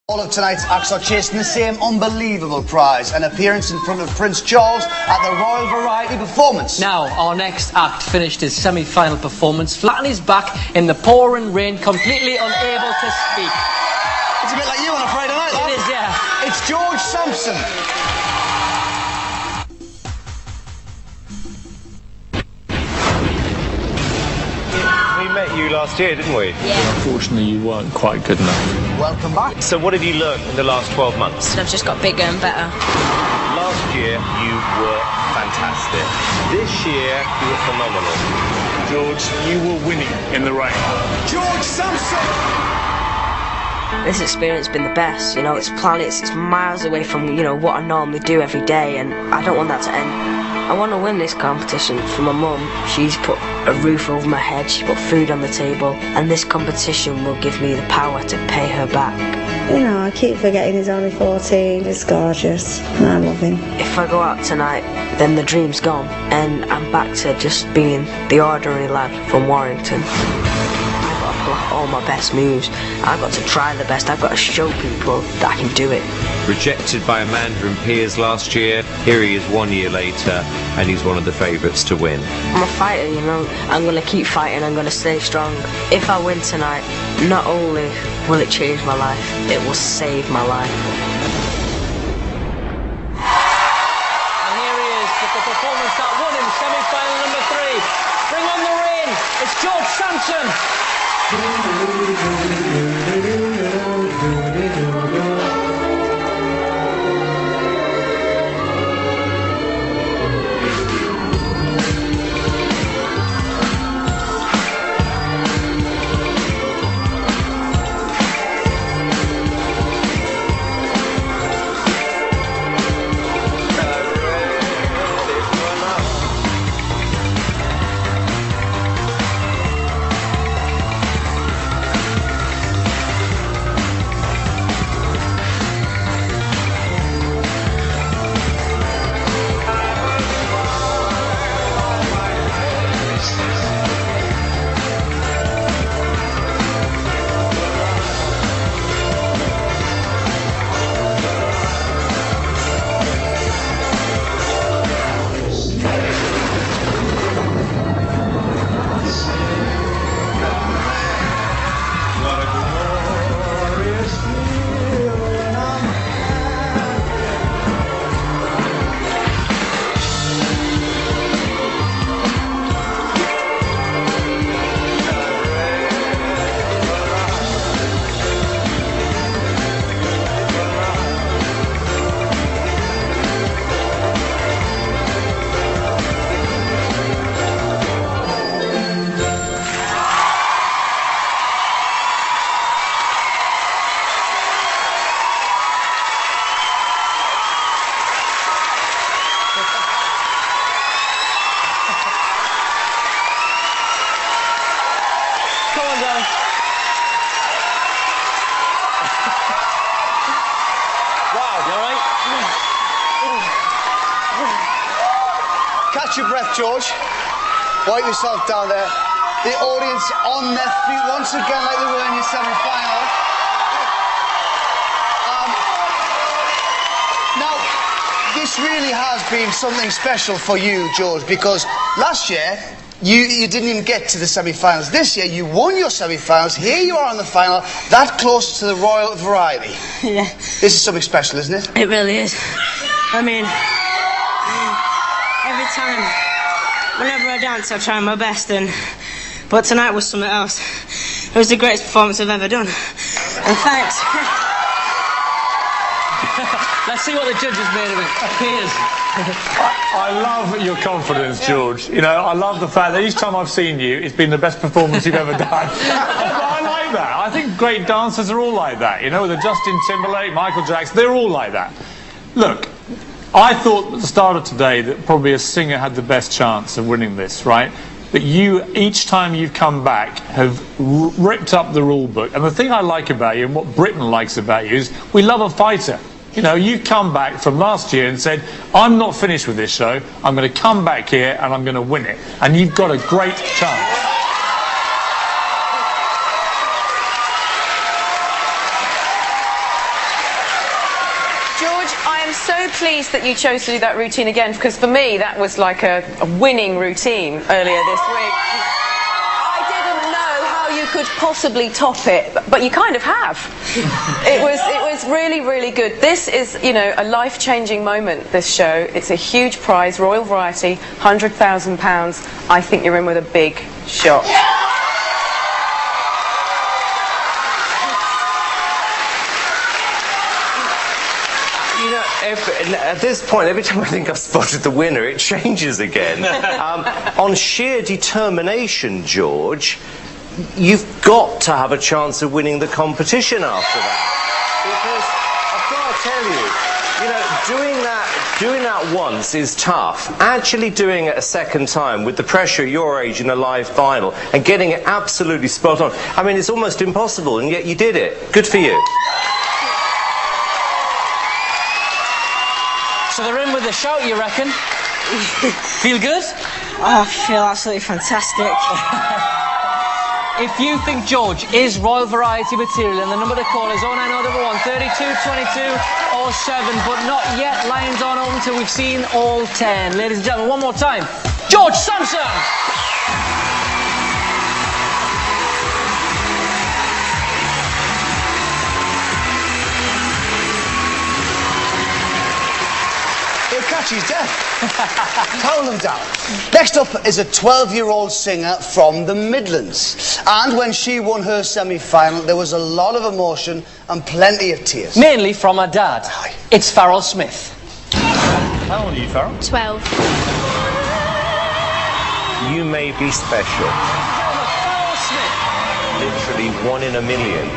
All of tonight's acts are chasing the same unbelievable prize, an appearance in front of Prince Charles at the Royal Variety Performance. Now, our next act finished his semi-final performance flat on his back in the pouring rain, completely unable to speak. It's a bit like you on a Friday night, lad. It is, yeah. It's George Sampson. We met you last year, didn't we? Yeah. Unfortunately, you weren't quite good enough. Welcome back. So what have you learned in the last 12 months? I've just got bigger and better. Last year, you were fantastic. This year, you were phenomenal. George, you were winning in the rain. George Sampson! This experience has been the best, you know, it's planets, it's miles away from, you know, what I normally do every day, and I don't want that to end. I want to win this competition for my mum. She's put a roof over my head, she's put food on the table, and this competition will give me the power to pay her back. You know, I keep forgetting he's only 14, he's gorgeous, and I love him. If I go out tonight, then the dream's gone, and I'm back to just being the ordinary lad from Warrington. All my best moves. I've got to try the best. I've got to show people that I can do it. Rejected by Amanda and Piers last year, here he is 1 year later, and he's one of the favourites to win. I'm a fighter, you know. I'm going to keep fighting. I'm going to stay strong. If I win tonight, not only will it change my life, it will save my life. And here he is with the performance that won him semi-final number 3. Bring on the rain. It's George Sampson. Catch your breath, George. Wipe yourself down there. The audience on their feet once again like they were in your semi-final. Now, this really has been something special for you, George, because last year you didn't even get to the semi-finals. This year you won your semi-finals. Here you are in the final, that close to the Royal Variety. Yeah. This is something special, isn't it? It really is. I mean, every time, whenever I dance, I try my best, but tonight was something else. It was the greatest performance I've ever done. And thanks. Let's see what the judges made of it. Piers. I love your confidence, George. You know, I love the fact that each time I've seen you, it's been the best performance you've ever done. I like that. I think great dancers are all like that. You know, the Justin Timberlake, Michael Jackson, they're all like that. Look, I thought at the start of today that probably a singer had the best chance of winning this, right? But you, each time you've come back, have ripped up the rule book. And the thing I like about you, and what Britain likes about you, is we love a fighter. You know, you come back from last year and said, I'm not finished with this show, I'm going to come back here and I'm going to win it. And you've got a great chance. George, I am so pleased that you chose to do that routine again, because for me that was like a winning routine earlier this week. I didn't know how you could possibly top it, but you kind of have. It was really, really good. This is, you know, a life-changing moment, this show. It's a huge prize, Royal Variety, £100,000. I think you're in with a big shot. At this point, every time I think I've spotted the winner, it changes again. On sheer determination, George, you've got to have a chance of winning the competition after that. Because I've got to tell you, doing that once is tough. Actually doing it a second time with the pressure at your age in a live final and getting it absolutely spot on, I mean, it's almost impossible, and yet you did it. Good for you. So they're in with the shout, you reckon? Feel good? Oh, I feel absolutely fantastic. If you think George is Royal Variety material, and the number to call is 09011 32 22 or 7, but not yet. Lines aren't open until we've seen all 10. Ladies and gentlemen, one more time, George Sampson! She's deaf. Tone them down. Next up is a 12-year-old singer from the Midlands. And when she won her semi-final, there was a lot of emotion and plenty of tears. Mainly from her dad. It's Farrell Smith. How old are you, Farrell? 12. You may be special. Farrell Smith. Literally 1 in a million.